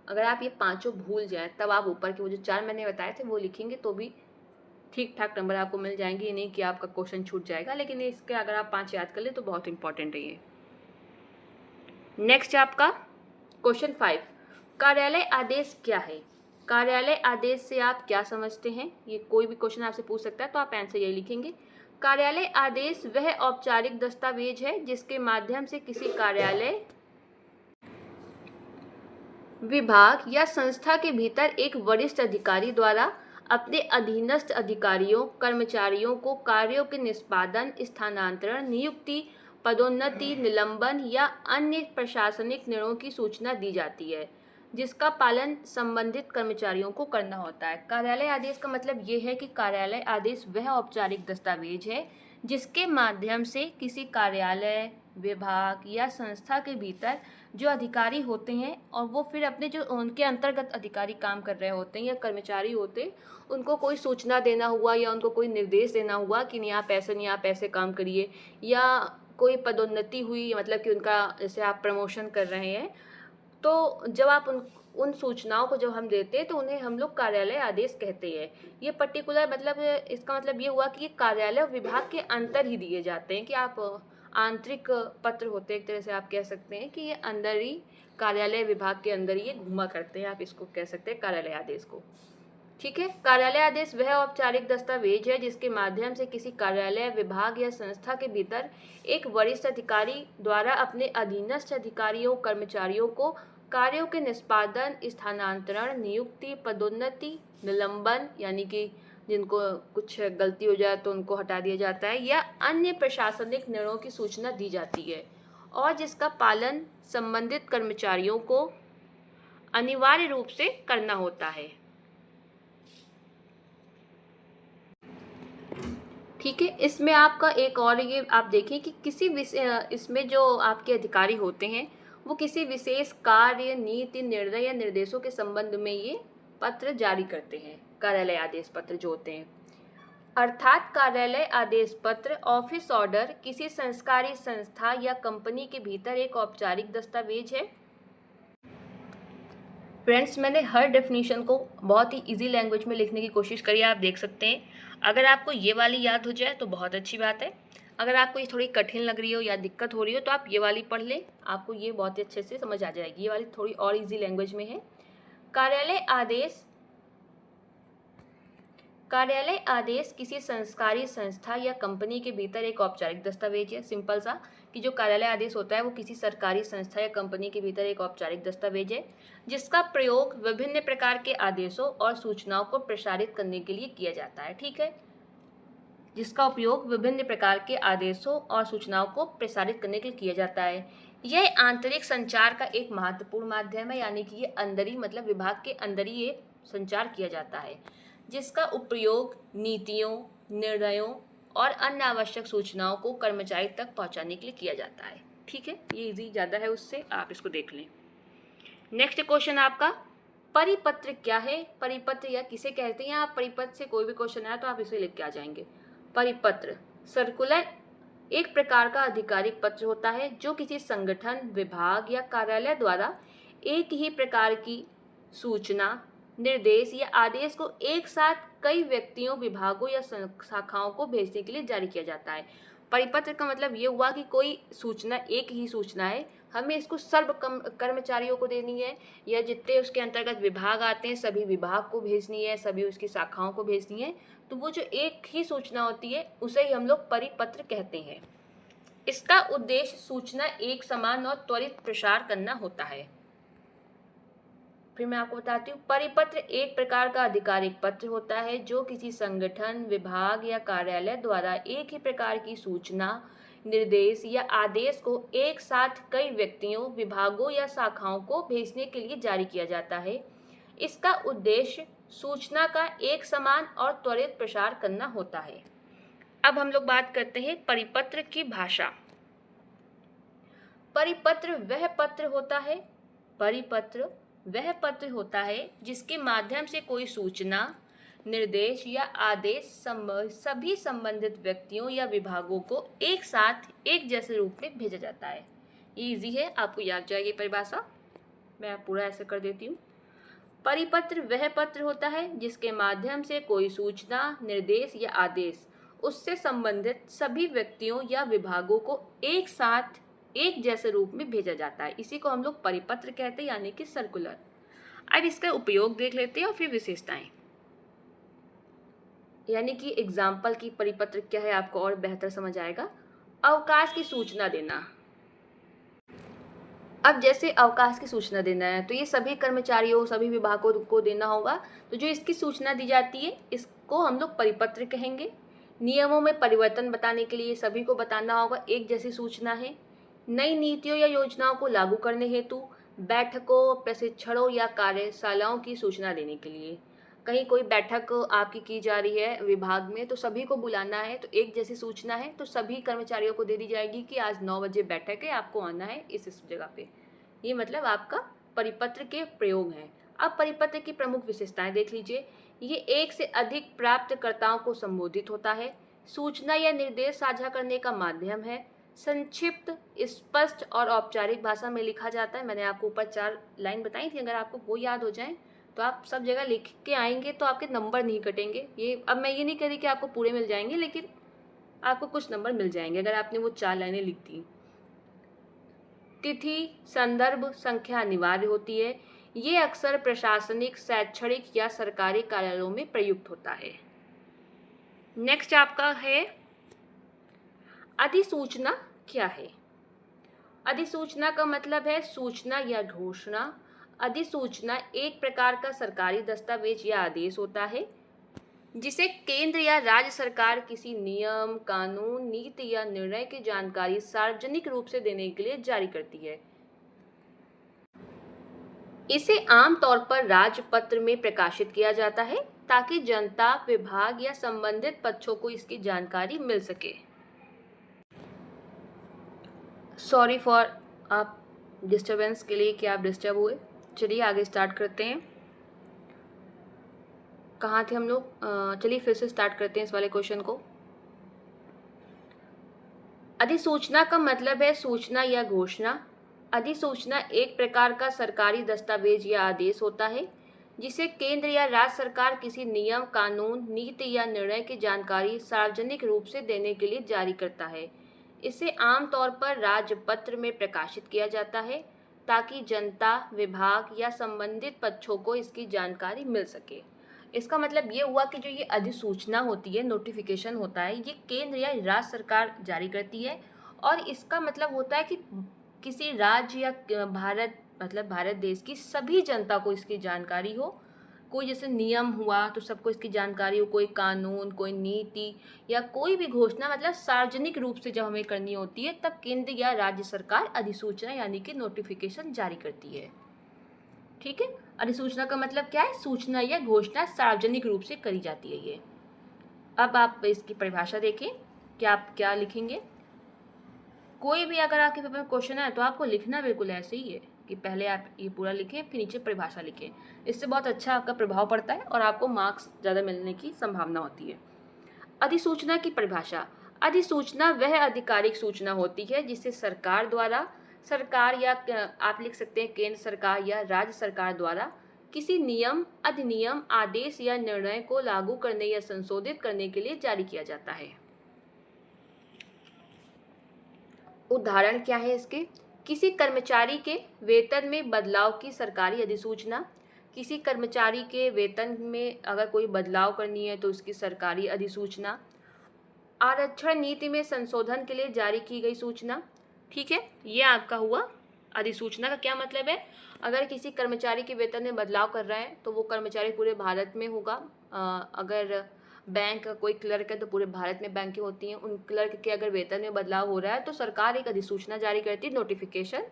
अगर आप ये पांचों भूल जाएं तब आप ऊपर के वो जो 4 मैंने बताए थे वो लिखेंगे तो भी ठीक ठाक नंबर आपको मिल जाएंगे। ये नहीं कि आपका क्वेश्चन छूट जाएगा, लेकिन इसके अगर आप 5 याद कर ले तो बहुत इंपॉर्टेंट है ये। नेक्स्ट आपका क्वेश्चन 5, कार्यालय आदेश क्या है? कार्यालय आदेश से आप क्या समझते हैं? ये कोई भी क्वेश्चन आपसे पूछ सकता है तो आप आंसर यही लिखेंगे। कार्यालय आदेश वह औपचारिक दस्तावेज है जिसके माध्यम से किसी कार्यालय, विभाग या संस्था के भीतर एक वरिष्ठ अधिकारी द्वारा अपने अधीनस्थ अधिकारियों, कर्मचारियों को कार्यों के निष्पादन, स्थानांतरण, नियुक्ति, पदोन्नति, निलंबन या अन्य प्रशासनिक निर्णयों की सूचना दी जाती है, जिसका पालन संबंधित कर्मचारियों को करना होता है। कार्यालय आदेश का मतलब ये है कि कार्यालय आदेश वह औपचारिक दस्तावेज है जिसके माध्यम से किसी कार्यालय, विभाग या संस्था के भीतर जो अधिकारी होते हैं और वो फिर अपने जो उनके अंतर्गत अधिकारी काम कर रहे होते हैं या कर्मचारी होते हैं, उनको कोई सूचना देना हुआ या उनको कोई निर्देश देना हुआ कि नहीं आप ऐसे नहीं, आप ऐसे काम करिए, या कोई पदोन्नति हुई, मतलब कि उनका जैसे आप प्रमोशन कर रहे हैं, तो जब आप उन सूचनाओं को जब हम देते हैं तो उन्हें हम लोग कार्यालय आदेश कहते हैं। ये पर्टिकुलर मतलब इसका मतलब ये हुआ कि ये कार्यालय और विभाग के अंतर ही दिए जाते हैं, कि आप आंतरिक पत्र होते हैं, एक तरह से आप कह सकते हैं कि ये अंदर ही कार्यालय विभाग के अंदर ही ये घूमा करते हैं, आप इसको कह सकते हैं कार्यालय आदेश को। ठीक है, कार्यालय आदेश वह औपचारिक दस्तावेज है जिसके माध्यम से किसी कार्यालय, विभाग या संस्था के भीतर एक वरिष्ठ अधिकारी द्वारा अपने अधीनस्थ अधिकारियों, कर्मचारियों को कार्यों के निष्पादन, स्थानांतरण, नियुक्ति, पदोन्नति, निलंबन यानी कि जिनको कुछ गलती हो जाए तो उनको हटा दिया जाता है, या अन्य प्रशासनिक निर्णयों की सूचना दी जाती है, और जिसका पालन संबंधित कर्मचारियों को अनिवार्य रूप से करना होता है। ठीक है, इसमें आपका एक और ये आप देखें कि किसी इसमें जो आपके अधिकारी होते हैं वो किसी विशेष कार्य, नीति, निर्णय या निर्देशों के संबंध में ये पत्र जारी करते हैं, कार्यालय आदेश पत्र जो होते हैं। अर्थात कार्यालय आदेश पत्र, ऑफिस ऑर्डर किसी संस्कारी संस्था या कंपनी के भीतर एक औपचारिक दस्तावेज है। फ्रेंड्स, मैंने हर डेफिनेशन को बहुत ही इजी लैंग्वेज में लिखने की कोशिश करी, आप देख सकते हैं। अगर आपको ये वाली याद हो जाए तो बहुत अच्छी बात है। अगर आपको ये थोड़ी कठिन लग रही हो या दिक्कत हो रही हो तो आप ये वाली पढ़ लें, आपको ये बहुत ही अच्छे से समझ आ जाएगी। ये वाली थोड़ी और इजी लैंग्वेज में है। कार्यालय आदेश किसी संस्कारी संस्था या कंपनी के भीतर एक औपचारिक दस्तावेज है। सिंपल सा कि जो कार्यालय आदेश होता है वो किसी सरकारी संस्था या कंपनी के भीतर एक औपचारिक दस्तावेज है जिसका प्रयोग विभिन्न प्रकार के आदेशों और सूचनाओं को प्रसारित करने के लिए किया जाता है। ठीक है, जिसका उपयोग विभिन्न प्रकार के आदेशों और सूचनाओं को प्रसारित करने के लिए किया जाता है। यह आंतरिक संचार का एक महत्वपूर्ण माध्यम है, यानी कि ये अंदर ही मतलब विभाग के अंदर ही ये संचार किया जाता है, जिसका उपयोग नीतियों, निर्णयों और अन्य आवश्यक सूचनाओं को कर्मचारी तक पहुंचाने के लिए किया जाता है। ठीक है, ये इजी ज़्यादा है उससे, आप इसको देख लें। नेक्स्ट क्वेश्चन आपका, परिपत्र क्या है? परिपत्र या किसे कहते हैं? आप परिपत्र से कोई भी क्वेश्चन आया तो आप इसे लिख के आ जाएंगे। परिपत्र सर्कुलर एक प्रकार का आधिकारिक पत्र होता है जो किसी संगठन, विभाग या कार्यालय द्वारा एक ही प्रकार की सूचना, निर्देश या आदेश को एक साथ कई व्यक्तियों, विभागों या शाखाओं को भेजने के लिए जारी किया जाता है। परिपत्र का मतलब ये हुआ कि कोई सूचना एक ही सूचना है, हमें इसको सर्व कर्मचारियों को देनी है या जितने उसके अंतर्गत विभाग आते हैं सभी विभाग को भेजनी है, सभी उसकी शाखाओं को भेजनी है। तो वो जो एक ही सूचना होती है उसे ही हम लोग परिपत्र कहते हैं। इसका उद्देश्य सूचना एक समान और त्वरित प्रसार करना होता है। फिर मैं आपको बताती हूँ, परिपत्र एक प्रकार का आधिकारिक पत्र होता है जो किसी संगठन, विभाग या कार्यालय द्वारा एक ही प्रकार की सूचना, निर्देश या आदेश को एक साथ कई व्यक्तियों, विभागों या शाखाओं को भेजने के लिए जारी किया जाता है। इसका उद्देश्य सूचना का एक समान और त्वरित प्रसार करना होता है। अब हम लोग बात करते हैं परिपत्र की भाषा। परिपत्र वह पत्र होता है जिसके माध्यम से कोई सूचना, निर्देश या आदेश सभी संबंधित व्यक्तियों या विभागों को एक साथ एक जैसे रूप में भेजा जाता है। ये इजी है, आपको याद जाएगी परिभाषा। मैं पूरा ऐसे कर देती हूँ। परिपत्र वह पत्र होता है जिसके माध्यम से कोई सूचना, निर्देश या आदेश उससे संबंधित सभी व्यक्तियों या विभागों को एक साथ एक जैसे रूप में भेजा जाता है। इसी को हम लोग परिपत्र कहते हैं, यानी कि सर्कुलर। अब इसका उपयोग देख लेते हैं और फिर विशेषताएं, यानी कि एग्जाम्पल की परिपत्र क्या है आपको और बेहतर समझ आएगा। अवकाश की सूचना देना। अब जैसे अवकाश की सूचना देना है तो ये सभी कर्मचारियों, सभी विभागों को देना होगा। तो जो इसकी सूचना दी जाती है इसको हम लोग परिपत्र कहेंगे। नियमों में परिवर्तन बताने के लिए सभी को बताना होगा, एक जैसी सूचना है। नई नीतियों या योजनाओं को लागू करने हेतु बैठकों, प्रशिक्षणों या कार्यशालाओं की सूचना देने के लिए। कहीं कोई बैठक आपकी की जा रही है विभाग में तो सभी को बुलाना है, तो एक जैसी सूचना है तो सभी कर्मचारियों को दे दी जाएगी कि आज 9 बजे बैठक है, आपको आना है इस जगह पे। ये मतलब आपका परिपत्र के प्रयोग हैं। अब परिपत्र की प्रमुख विशेषताएं देख लीजिए। ये एक से अधिक प्राप्तकर्ताओं को संबोधित होता है, सूचना या निर्देश साझा करने का माध्यम है, संक्षिप्त, स्पष्ट और औपचारिक भाषा में लिखा जाता है। मैंने आपको ऊपर 4 लाइन बताई थी, अगर आपको वो याद हो जाए तो आप सब जगह लिख के आएंगे तो आपके नंबर नहीं कटेंगे। ये अब मैं ये नहीं कह रही कि आपको पूरे मिल जाएंगे, लेकिन आपको कुछ नंबर मिल जाएंगे अगर आपने वो 4 लाइनें लिख दी। तिथि, संदर्भ, संख्या अनिवार्य होती है। ये अक्सर प्रशासनिक, शैक्षणिक या सरकारी कार्यालयों में प्रयुक्त होता है। नेक्स्ट आपका है अधिसूचना क्या है? अधिसूचना का मतलब है सूचना या घोषणा। अधिसूचना एक प्रकार का सरकारी दस्तावेज या आदेश होता है जिसे केंद्र या राज्य सरकार किसी नियम, कानून, नीति या निर्णय की जानकारी सार्वजनिक रूप से देने के लिए जारी करती है। इसे आमतौर पर राजपत्र में प्रकाशित किया जाता है ताकि जनता, विभाग या संबंधित पक्षों को इसकी जानकारी मिल सके। सॉरी फॉर आप डिस्टर्बेंस के लिए कि आप डिस्टर्ब हुए। चलिए आगे स्टार्ट करते हैं। कहाँ थे हम लोग? चलिए फिर से स्टार्ट करते हैं इस वाले क्वेश्चन को। अधिसूचना का मतलब है सूचना या घोषणा। अधिसूचना एक प्रकार का सरकारी दस्तावेज या आदेश होता है जिसे केंद्र या राज्य सरकार किसी नियम, कानून, नीति या निर्णय की जानकारी सार्वजनिक रूप से देने के लिए जारी करता है। इसे आमतौर पर राजपत्र में प्रकाशित किया जाता है ताकि जनता, विभाग या संबंधित पक्षों को इसकी जानकारी मिल सके। इसका मतलब ये हुआ कि जो ये अधिसूचना होती है, नोटिफिकेशन होता है, ये केंद्र या राज्य सरकार जारी करती है और इसका मतलब होता है कि किसी राज्य या भारत देश की सभी जनता को इसकी जानकारी हो, कोई जैसे नियम हुआ तो सबको इसकी जानकारी हो, कोई कानून, कोई नीति या कोई भी घोषणा मतलब सार्वजनिक रूप से जब हमें करनी होती है तब केंद्र या राज्य सरकार अधिसूचना यानी कि नोटिफिकेशन जारी करती है। ठीक है, अधिसूचना का मतलब क्या है? सूचना या घोषणा सार्वजनिक रूप से करी जाती है ये। अब आप इसकी परिभाषा देखें कि आप क्या लिखेंगे। कोई भी अगर आपके पेपर में क्वेश्चन है तो आपको लिखना बिल्कुल ऐसे ही है कि पहले आप ये पूरा लिखें फिर नीचे परिभाषा लिखें। इससे बहुत अच्छा आपका प्रभाव पड़ता है और आपको मार्क्स ज़्यादा मिलने की संभावना होती है। अधिसूचना की परिभाषा। अधिसूचना वह आधिकारिक सूचना होती है जिसे सरकार द्वारा, सरकार या आप लिख सकते हैं केंद्र सरकार या राज्य सरकार द्वारा किसी नियम, अधिनियम, आदेश या निर्णय को लागू करने या संशोधित करने के लिए जारी किया जाता है। उदाहरण क्या है इसके? किसी कर्मचारी के वेतन में बदलाव की सरकारी अधिसूचना। किसी कर्मचारी के वेतन में अगर कोई बदलाव करनी है तो उसकी सरकारी अधिसूचना। आरक्षण नीति में संशोधन के लिए जारी की गई सूचना। ठीक है, ये आपका हुआ। अधिसूचना का क्या मतलब है? अगर किसी कर्मचारी के वेतन में बदलाव कर रहे हैं तो वो कर्मचारी पूरे भारत में होगा। अगर बैंक का कोई क्लर्क है तो पूरे भारत में बैंकें होती हैं, उन क्लर्क के अगर वेतन में बदलाव हो रहा है तो सरकार एक अधिसूचना जारी करती है, नोटिफिकेशन,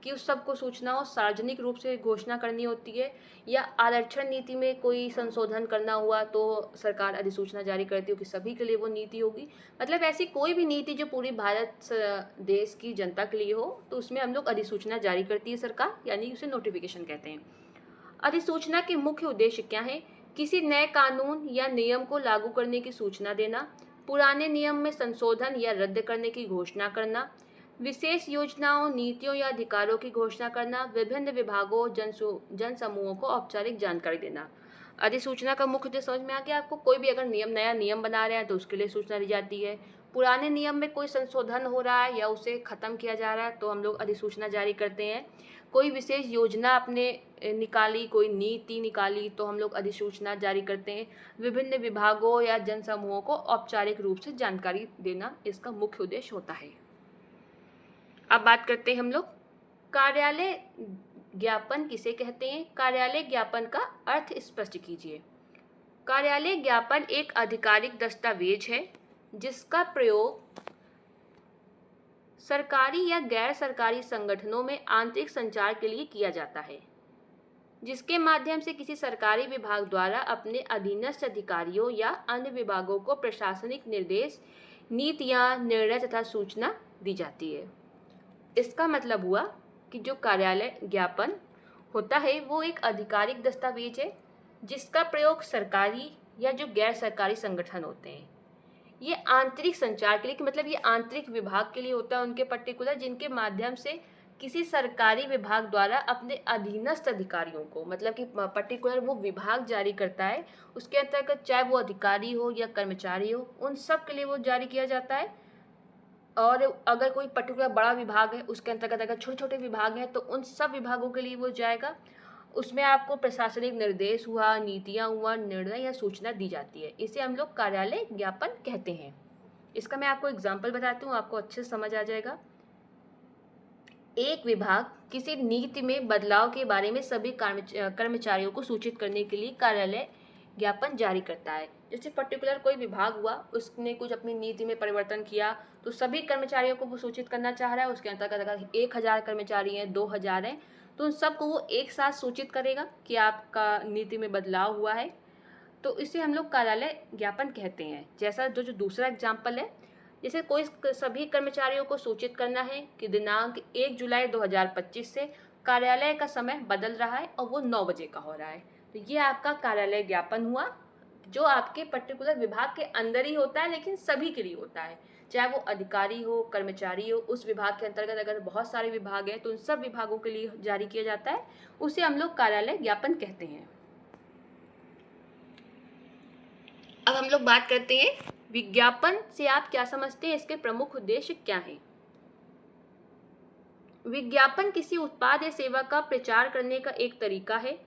कि उस सबको सूचना हो, सार्वजनिक रूप से घोषणा करनी होती है। या आरक्षण नीति में कोई संशोधन करना हुआ तो सरकार अधिसूचना जारी करती है कि सभी के लिए वो नीति होगी। मतलब ऐसी कोई भी नीति जो पूरी भारत देश की जनता के लिए हो तो उसमें हम लोग अधिसूचना जारी करती है सरकार, यानी उसे नोटिफिकेशन कहते हैं। अधिसूचना के मुख्य उद्देश्य क्या है? किसी नए कानून या नियम को लागू करने की सूचना देना, पुराने नियम में संशोधन या रद्द करने की घोषणा करना, विशेष योजनाओं, नीतियों या अधिकारों की घोषणा करना, विभिन्न विभागों, जन समूहों को औपचारिक जानकारी देना। अधिसूचना का मुख्य उद्देश्य समझ में आ गया आपको? कोई भी अगर नया नियम बना रहे हैं तो उसके लिए सूचना दी जाती है। पुराने नियम में कोई संशोधन हो रहा है या उसे खत्म किया जा रहा है तो हम लोग अधिसूचना जारी करते हैं। कोई विशेष योजना आपने निकाली, कोई नीति निकाली तो हम लोग अधिसूचना जारी करते हैं। विभिन्न विभागों या जन समूहों को औपचारिक रूप से जानकारी देना इसका मुख्य उद्देश्य होता है। अब बात करते हैं हम लोग कार्यालय ज्ञापन किसे कहते हैं? कार्यालय ज्ञापन का अर्थ स्पष्ट कीजिए। कार्यालय ज्ञापन एक आधिकारिक दस्तावेज है जिसका प्रयोग सरकारी या गैर सरकारी संगठनों में आंतरिक संचार के लिए किया जाता है, जिसके माध्यम से किसी सरकारी विभाग द्वारा अपने अधीनस्थ अधिकारियों या अन्य विभागों को प्रशासनिक निर्देश, नीतियां, निर्णय तथा सूचना दी जाती है। इसका मतलब हुआ कि जो कार्यालय ज्ञापन होता है वो एक आधिकारिक दस्तावेज है जिसका प्रयोग सरकारी या जो गैर सरकारी संगठन होते हैं ये आंतरिक संचार के लिए, कि मतलब ये आंतरिक विभाग के लिए होता है उनके पर्टिकुलर, जिनके माध्यम से किसी सरकारी विभाग द्वारा अपने अधीनस्थ अधिकारियों को, मतलब कि पर्टिकुलर वो विभाग जारी करता है, उसके अंतर्गत चाहे वो अधिकारी हो या कर्मचारी हो, उन सब के लिए वो जारी किया जाता है। और अगर कोई पर्टिकुलर बड़ा विभाग है उसके अंतर्गत अगर छोटे छोटे विभाग हैं तो उन सब विभागों के लिए वो जाएगा। उसमें आपको प्रशासनिक निर्देश हुआ, नीतियाँ हुआ, निर्णय या सूचना दी जाती है। इसे हम लोग कार्यालय ज्ञापन कहते हैं। इसका मैं आपको एग्जाम्पल बताती हूँ, आपको अच्छे से समझ आ जाएगा। एक विभाग किसी नीति में बदलाव के बारे में सभी कर्मचारियों को सूचित करने के लिए कार्यालय ज्ञापन जारी करता है। जैसे पर्टिकुलर कोई विभाग हुआ, उसने कुछ अपनी नीति में परिवर्तन किया तो सभी कर्मचारियों को वो सूचित करना चाह रहा है। उसके अंतर्गत अगर 1000 कर्मचारी हैं, 2000 हैं, तो उन सबको वो एक साथ सूचित करेगा कि आपका नीति में बदलाव हुआ है। तो इसे हम लोग कार्यालय ज्ञापन कहते हैं। जैसा जो दूसरा एग्जाम्पल है, जैसे कोई सभी कर्मचारियों को सूचित करना है कि दिनांक 1 जुलाई 2025 से कार्यालय का समय बदल रहा है और वो 9 बजे का हो रहा है, तो ये आपका कार्यालय ज्ञापन हुआ, जो आपके पर्टिकुलर विभाग के अंदर ही होता है लेकिन सभी के लिए होता है, चाहे वो अधिकारी हो, कर्मचारी हो। उस विभाग के अंतर्गत अगर बहुत सारे विभाग हैं तो उन सब विभागों के लिए जारी किया जाता है, उसे हम लोग कार्यालय ज्ञापन कहते हैं। अब हम लोग बात करते हैं विज्ञापन से आप क्या समझते हैं, इसके प्रमुख उद्देश्य क्या हैं। विज्ञापन किसी उत्पाद या सेवा का प्रचार करने का एक तरीका है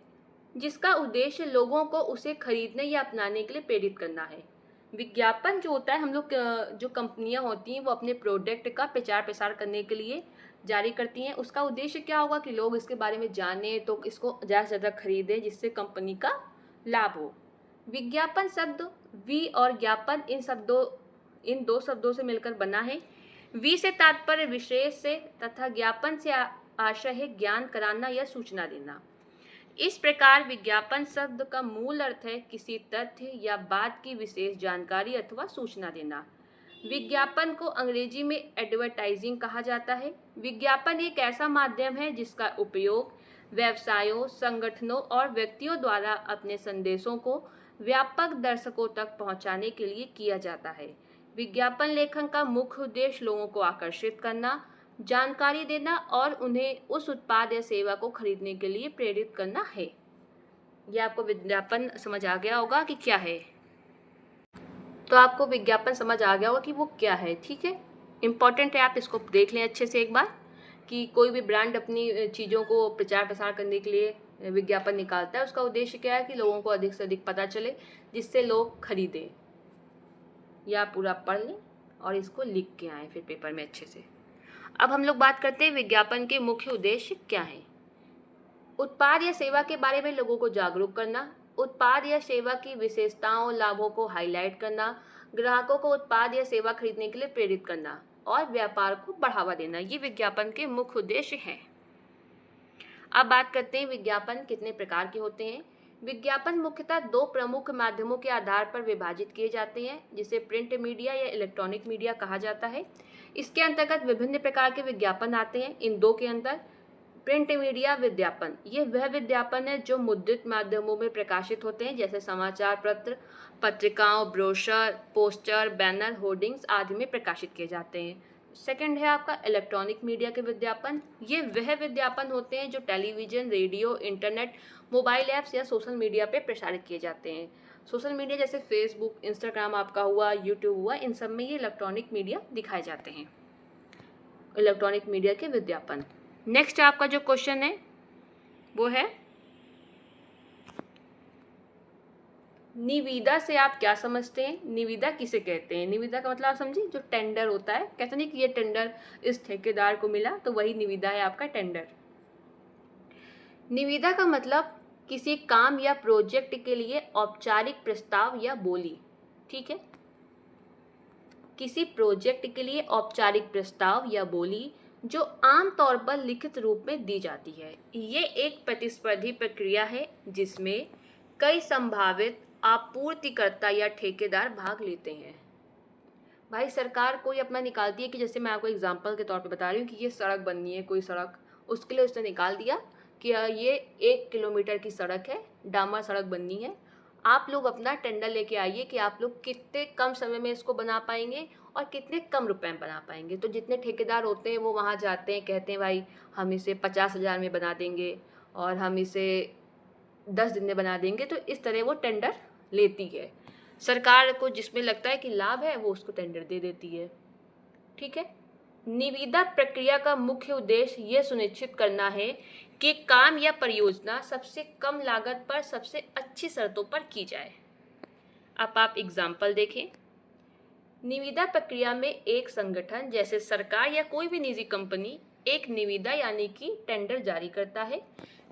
जिसका उद्देश्य लोगों को उसे खरीदने या अपनाने के लिए प्रेरित करना है। विज्ञापन जो होता है, हम लोग जो कंपनियां होती हैं वो अपने प्रोडक्ट का प्रचार प्रसार करने के लिए जारी करती हैं। उसका उद्देश्य क्या होगा कि लोग इसके बारे में जानें तो इसको ज़्यादा से ज़्यादा खरीदें, जिससे कंपनी का लाभ हो। विज्ञापन शब्द वी और ज्ञापन इन दो शब्दों से मिलकर बना है। वी से तात्पर्य विशेष से तथा ज्ञापन से आशय है ज्ञान कराना या सूचना देना। इस प्रकार विज्ञापन शब्द का मूल अर्थ है किसी तथ्य या बात की विशेष जानकारी अथवा सूचना देना। विज्ञापन को अंग्रेजी में एडवर्टाइजिंग कहा जाता है। विज्ञापन एक ऐसा माध्यम है जिसका उपयोग व्यवसायों, संगठनों और व्यक्तियों द्वारा अपने संदेशों को व्यापक दर्शकों तक पहुंचाने के लिए किया जाता है। विज्ञापन लेखन का मुख्य उद्देश्य लोगों को आकर्षित करना, जानकारी देना और उन्हें उस उत्पाद या सेवा को खरीदने के लिए प्रेरित करना है। यह आपको विज्ञापन समझ आ गया होगा कि क्या है। तो आपको विज्ञापन समझ आ गया होगा कि वो क्या है। ठीक है, इम्पॉर्टेंट है, आप इसको देख लें अच्छे से एक बार कि कोई भी ब्रांड अपनी चीज़ों को प्रचार प्रसार करने के लिए विज्ञापन निकालता है। उसका उद्देश्य क्या है कि लोगों को अधिक से अधिक पता चले, जिससे लोग खरीदें। या पूरा पढ़ लें और इसको लिख के आएँ फिर पेपर में अच्छे से। अब हम लोग बात करते हैं विज्ञापन के मुख्य उद्देश्य क्या हैं। उत्पाद या सेवा के बारे में लोगों को जागरूक करना, उत्पाद या सेवा की विशेषताओं, लाभों को हाईलाइट करना, ग्राहकों को उत्पाद या सेवा खरीदने के लिए प्रेरित करना और व्यापार को बढ़ावा देना, ये विज्ञापन के मुख्य उद्देश्य हैं। अब बात करते हैं विज्ञापन कितने प्रकार के होते हैं। विज्ञापन मुख्यतः दो प्रमुख माध्यमों के आधार पर विभाजित किए जाते हैं, जिसे प्रिंट मीडिया या इलेक्ट्रॉनिक मीडिया कहा जाता है। इसके अंतर्गत विभिन्न प्रकार के विज्ञापन आते हैं। इन दो के अंदर प्रिंट मीडिया विज्ञापन, ये वह विज्ञापन है जो मुद्रित माध्यमों में प्रकाशित होते हैं, जैसे समाचार पत्र, पत्रिकाओं, ब्रोशर, पोस्टर, बैनर, होर्डिंग्स आदि में प्रकाशित किए जाते हैं। सेकंड है आपका इलेक्ट्रॉनिक मीडिया के विज्ञापन। ये वह विज्ञापन होते हैं जो television, radio, internet, mobile apps या सोशल मीडिया पे प्रसारित किए जाते हैं। सोशल मीडिया जैसे फेसबुक, इंस्टाग्राम आपका हुआ, यूट्यूब हुआ, इन सब में ये इलेक्ट्रॉनिक मीडिया दिखाए जाते हैं, इलेक्ट्रॉनिक मीडिया के विज्ञापन। नेक्स्ट आपका जो क्वेश्चन है वो है निविदा से आप क्या समझते हैं। निविदा किसे कहते हैं। निविदा का मतलब आप समझिए, जो टेंडर होता है, कहते नहीं कि ये टेंडर इस ठेकेदार को मिला, तो वही निविदा है आपका टेंडर। निविदा का मतलब किसी काम या प्रोजेक्ट के लिए औपचारिक प्रस्ताव या बोली। ठीक है, किसी प्रोजेक्ट के लिए औपचारिक प्रस्ताव या बोली जो आमतौर पर लिखित रूप में दी जाती है। ये एक प्रतिस्पर्धी प्रक्रिया है जिसमें कई संभावित आपूर्तिकर्ता या ठेकेदार भाग लेते हैं। भाई सरकार कोई अपना निकालती है कि जैसे मैं आपको एग्जांपल के तौर पे बता रही हूँ कि ये सड़क बननी है, कोई सड़क, उसके लिए उसने निकाल दिया कि ये 1 किलोमीटर की सड़क है, डामर सड़क बननी है। आप लोग अपना टेंडर लेके आइए कि आप लोग कितने कम समय में इसको बना पाएंगे और कितने कम रुपए में बना पाएंगे। तो जितने ठेकेदार होते हैं वो वहाँ जाते हैं, कहते हैं भाई हम इसे 50,000 में बना देंगे और हम इसे 10 दिन में बना देंगे। तो इस तरह वो टेंडर लेती है। सरकार को जिसमें लगता है कि लाभ है वो उसको टेंडर दे देती है। ठीक है, निविदा प्रक्रिया का मुख्य उद्देश्य ये सुनिश्चित करना है कि काम या परियोजना सबसे कम लागत पर सबसे अच्छी शर्तों पर की जाए। अब आप एग्जाम्पल देखें। निविदा प्रक्रिया में एक संगठन जैसे सरकार या कोई भी निजी कंपनी एक निविदा यानी कि टेंडर जारी करता है,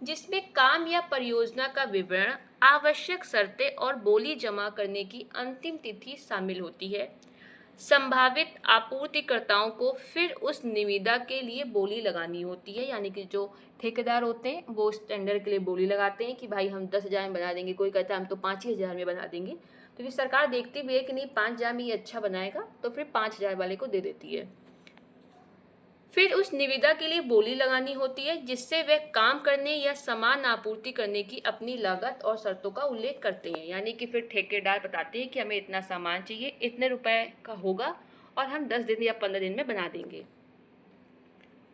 जिसमें काम या परियोजना का विवरण, आवश्यक शर्तें और बोली जमा करने की अंतिम तिथि शामिल होती है। संभावित आपूर्तिकर्ताओं को फिर उस निविदा के लिए बोली लगानी होती है, यानी कि जो ठेकेदार होते हैं वो उस टेंडर के लिए बोली लगाते हैं कि भाई हम 10,000 में बना देंगे, कोई कहता है हम तो 5,000 में बना देंगे। तो फिर सरकार देखती भी है कि नहीं 5,000 में ये अच्छा बनाएगा, तो फिर 5,000 वाले को दे देती है। फिर उस निविदा के लिए बोली लगानी होती है जिससे वे काम करने या सामान आपूर्ति करने की अपनी लागत और शर्तों का उल्लेख करते हैं। यानी कि फिर ठेकेदार बताते हैं कि हमें इतना सामान चाहिए, इतने रुपए का होगा और हम 10 दिन या 15 दिन में बना देंगे।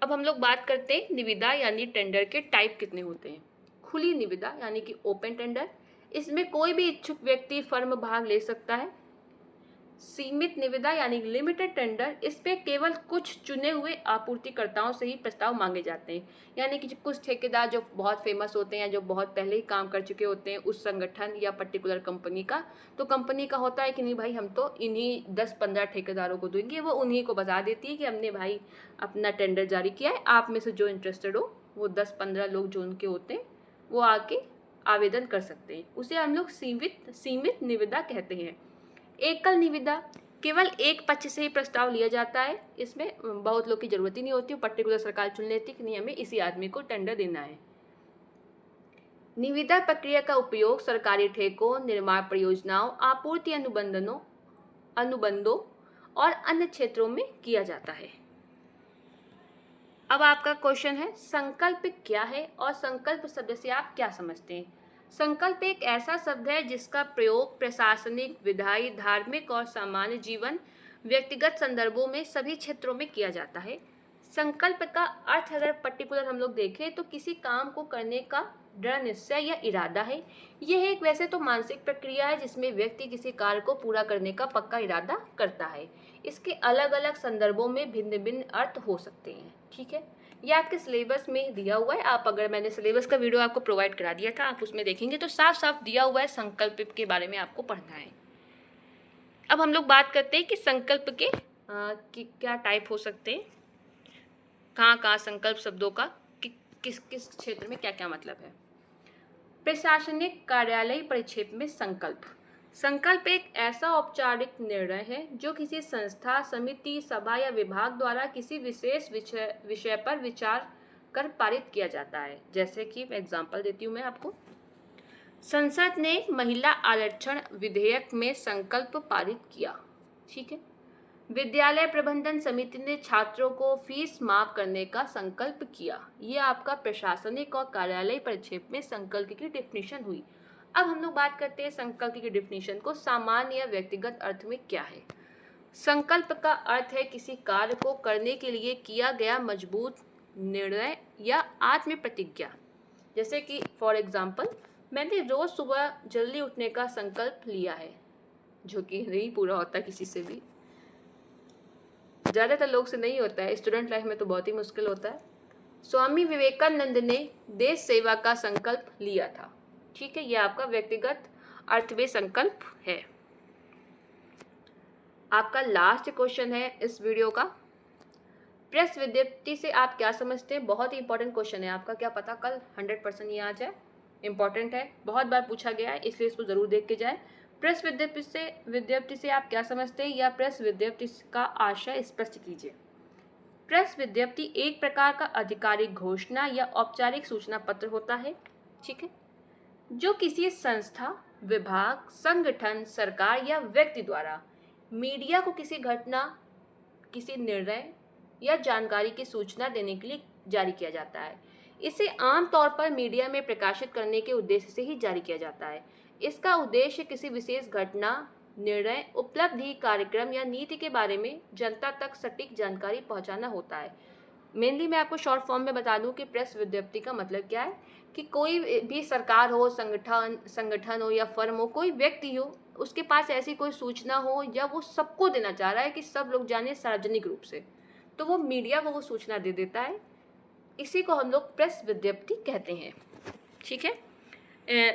अब हम लोग बात करते हैं निविदा यानी टेंडर के टाइप कितने होते हैं। खुली निविदा यानी कि ओपन टेंडर, इसमें कोई भी इच्छुक व्यक्ति फर्म भाग ले सकता है। सीमित निविदा यानी लिमिटेड टेंडर, इस पे केवल कुछ चुने हुए आपूर्तिकर्ताओं से ही प्रस्ताव मांगे जाते हैं। यानी कि कुछ ठेकेदार जो बहुत फेमस होते हैं, जो बहुत पहले ही काम कर चुके होते हैं उस संगठन या पर्टिकुलर कंपनी का, तो कंपनी का होता है कि नहीं भाई हम तो इन्हीं 10-15 ठेकेदारों को देंगे। वो उन्हीं को बता देती है कि हमने भाई अपना टेंडर जारी किया है, आप में से जो इंटरेस्टेड हो वो 10-15 लोग जो उनके होते हैं वो आके आवेदन कर सकते हैं। उसे हम लोग सीमित निविदा कहते हैं। एकल निविदा, केवल एक पक्ष से ही प्रस्ताव लिया जाता है। इसमें बहुत लोग की जरूरत ही नहीं होती, पर्टिकुलर सरकार चुन लेती कि नहीं हमें इसी आदमी को टेंडर देना है। निविदा प्रक्रिया का उपयोग सरकारी ठेकों, निर्माण परियोजनाओं, आपूर्ति अनुबंधों और अन्य क्षेत्रों में किया जाता है। अब आपका क्वेश्चन है संकल्प क्या है और संकल्प शब्द से आप क्या समझते हैं। संकल्प एक ऐसा शब्द है जिसका प्रयोग प्रशासनिक, विधायी, धार्मिक और सामान्य जीवन, व्यक्तिगत संदर्भों में सभी क्षेत्रों में किया जाता है। संकल्प का अर्थ अगर पर्टिकुलर हम लोग देखें तो किसी काम को करने का दृढ़ निश्चय या इरादा है। यह एक वैसे तो मानसिक प्रक्रिया है जिसमें व्यक्ति किसी कार्य को पूरा करने का पक्का इरादा करता है। इसके अलग अलग संदर्भों में भिन्न भिन्न अर्थ हो सकते हैं। ठीक है, ये आपके सिलेबस में दिया हुआ है। आप अगर मैंने सिलेबस का वीडियो आपको प्रोवाइड करा दिया था, आप उसमें देखेंगे तो साफ साफ दिया हुआ है संकल्प के बारे में आपको पढ़ना है। अब हम लोग बात करते हैं कि संकल्प के क्या टाइप हो सकते हैं, कहाँ कहाँ संकल्प शब्दों का किस किस क्षेत्र में क्या क्या मतलब है। प्रशासनिक कार्यालय परिक्षेप में संकल्प एक ऐसा औपचारिक निर्णय है जो किसी संस्था, समिति, सभा या विभाग द्वारा किसी विशेष विषय पर विचार कर पारित किया जाता है। जैसे कि एग्जांपल देती हूँ मैं आपको। संसद ने महिला आरक्षण विधेयक में संकल्प पारित किया। ठीक है। विद्यालय प्रबंधन समिति ने छात्रों को फीस माफ करने का संकल्प किया। ये आपका प्रशासनिक और कार्यालय परिक्षेप में संकल्प की डेफिनेशन हुई। अब हम लोग बात करते हैं संकल्प की डेफिनेशन को सामान्य या व्यक्तिगत अर्थ में क्या है। संकल्प का अर्थ है किसी कार्य को करने के लिए किया गया मजबूत निर्णय या आत्म प्रतिज्ञा। जैसे कि फॉर एग्जाम्पल, मैंने रोज सुबह जल्दी उठने का संकल्प लिया है, जो कि नहीं पूरा होता किसी से भी, ज़्यादातर लोग से नहीं होता है, स्टूडेंट लाइफ में तो बहुत ही मुश्किल होता है। स्वामी विवेकानंद ने देश सेवा का संकल्प लिया था। ठीक है, यह आपका व्यक्तिगत अर्थ में संकल्प है। आपका लास्ट क्वेश्चन है इस वीडियो का, प्रेस विज्ञप्ति से आप क्या समझते हैं। बहुत ही इंपॉर्टेंट क्वेश्चन है आपका, क्या पता कल 100% ये आ जाए। इंपॉर्टेंट है, बहुत बार पूछा गया है, इसलिए इसको जरूर देख के जाए। प्रेस विज्ञप्ति से आप क्या समझते हैं या प्रेस विज्ञप्ति का आशय स्पष्ट कीजिए। प्रेस विज्ञप्ति एक प्रकार का आधिकारिक घोषणा या औपचारिक सूचना पत्र होता है। ठीक है, जो किसी संस्था, विभाग, संगठन, सरकार या व्यक्ति द्वारा मीडिया को किसी घटना, किसी निर्णय या जानकारी की सूचना देने के लिए जारी किया जाता है। इसे आमतौर पर मीडिया में प्रकाशित करने के उद्देश्य से ही जारी किया जाता है। इसका उद्देश्य किसी विशेष घटना, निर्णय, उपलब्धि, कार्यक्रम या नीति के बारे में जनता तक सटीक जानकारी पहुंचाना होता है। मेनली मैं आपको शॉर्ट फॉर्म में बता दूं कि प्रेस विज्ञप्ति का मतलब क्या है कि कोई भी सरकार हो, संगठन हो या फर्म हो, कोई व्यक्ति हो, उसके पास ऐसी कोई सूचना हो या वो सबको देना चाह रहा है कि सब लोग जाने सार्वजनिक रूप से, तो वो मीडिया को वो सूचना दे देता है। इसी को हम लोग प्रेस विज्ञप्ति कहते हैं। ठीक है,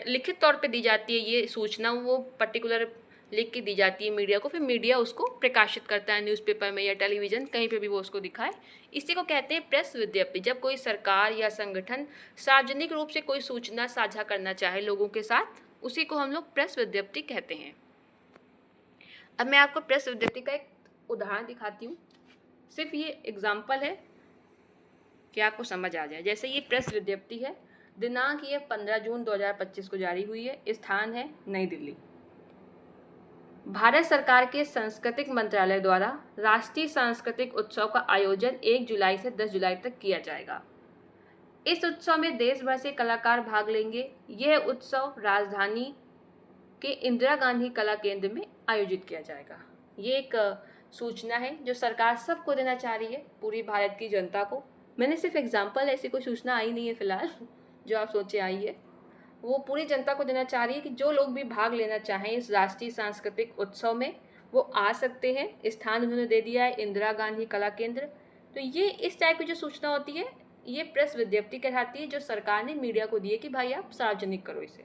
लिखित तौर पे दी जाती है ये सूचना, वो पर्टिकुलर लिख के दी जाती है मीडिया को, फिर मीडिया उसको प्रकाशित करता है न्यूज़पेपर में या टेलीविज़न, कहीं पे भी वो उसको दिखाए। इसी को कहते हैं प्रेस विज्ञप्ति। जब कोई सरकार या संगठन सार्वजनिक रूप से कोई सूचना साझा करना चाहे लोगों के साथ, उसी को हम लोग प्रेस विज्ञप्ति कहते हैं। अब मैं आपको प्रेस विज्ञप्ति का एक उदाहरण दिखाती हूँ, सिर्फ ये एग्जाम्पल है कि आपको समझ आ जाए। जैसे ये प्रेस विज्ञप्ति है, दिनांक ये 15 जून 2025 को जारी हुई है, स्थान है नई दिल्ली। भारत सरकार के सांस्कृतिक मंत्रालय द्वारा राष्ट्रीय सांस्कृतिक उत्सव का आयोजन 1 जुलाई से 10 जुलाई तक किया जाएगा। इस उत्सव में देश भर से कलाकार भाग लेंगे। यह उत्सव राजधानी के इंदिरा गांधी कला केंद्र में आयोजित किया जाएगा। ये एक सूचना है जो सरकार सबको देना चाह रही है, पूरी भारत की जनता को। मैंने सिर्फ एग्जाम्पल, ऐसी कोई सूचना आई नहीं है फिलहाल जो आप सोचे आई है, वो पूरी जनता को देना चाह रही है कि जो लोग भी भाग लेना चाहें इस राष्ट्रीय सांस्कृतिक उत्सव में वो आ सकते हैं। स्थान उन्होंने दे दिया है इंदिरा गांधी कला केंद्र। तो ये इस टाइप की जो सूचना होती है ये प्रेस विज्ञप्ति कहलाती है, जो सरकार ने मीडिया को दी है कि भाई आप सार्वजनिक करो इसे।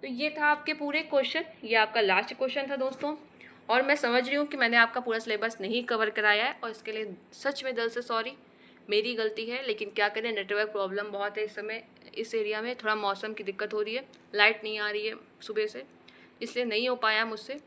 तो ये था आपके पूरे क्वेश्चन, ये आपका लास्ट क्वेश्चन था दोस्तों। और मैं समझ रही हूँ कि मैंने आपका पूरा सिलेबस नहीं कवर कराया है और इसके लिए सच में दिल से सॉरी। मेरी गलती है, लेकिन क्या करें, नेटवर्क प्रॉब्लम बहुत है इस समय इस एरिया में। थोड़ा मौसम की दिक्कत हो रही है, लाइट नहीं आ रही है सुबह से, इसलिए नहीं हो पाया मुझसे।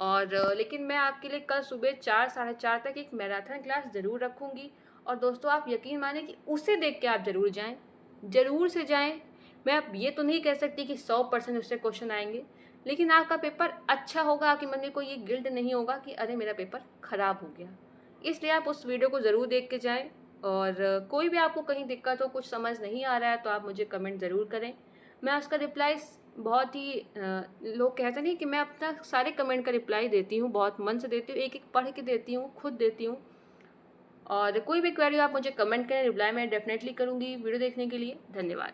और लेकिन मैं आपके लिए कल सुबह 4 साढ़े 4 तक एक मैराथन क्लास ज़रूर रखूँगी। और दोस्तों आप यकीन माने कि उसे देख के आप ज़रूर जाएँ, ज़रूर से जाएँ। मैं अब ये तो नहीं कह सकती कि 100% उससे क्वेश्चन आएंगे, लेकिन आपका पेपर अच्छा होगा, आपके मन में कोई ये गिल्ट नहीं होगा कि अरे मेरा पेपर ख़राब हो गया। इसलिए आप उस वीडियो को ज़रूर देख के जाएँ। और कोई भी आपको कहीं दिक्कत हो, कुछ समझ नहीं आ रहा है, तो आप मुझे कमेंट ज़रूर करें। मैं उसका रिप्लाई बहुत ही लोग कहते नहीं कि मैं अपना सारे कमेंट का रिप्लाई देती हूँ, बहुत मन से देती हूँ, एक एक पढ़ के देती हूँ, खुद देती हूँ। और कोई भी क्वेरी आप मुझे कमेंट करें, रिप्लाई मैं डेफिनेटली करूँगी। वीडियो देखने के लिए धन्यवाद।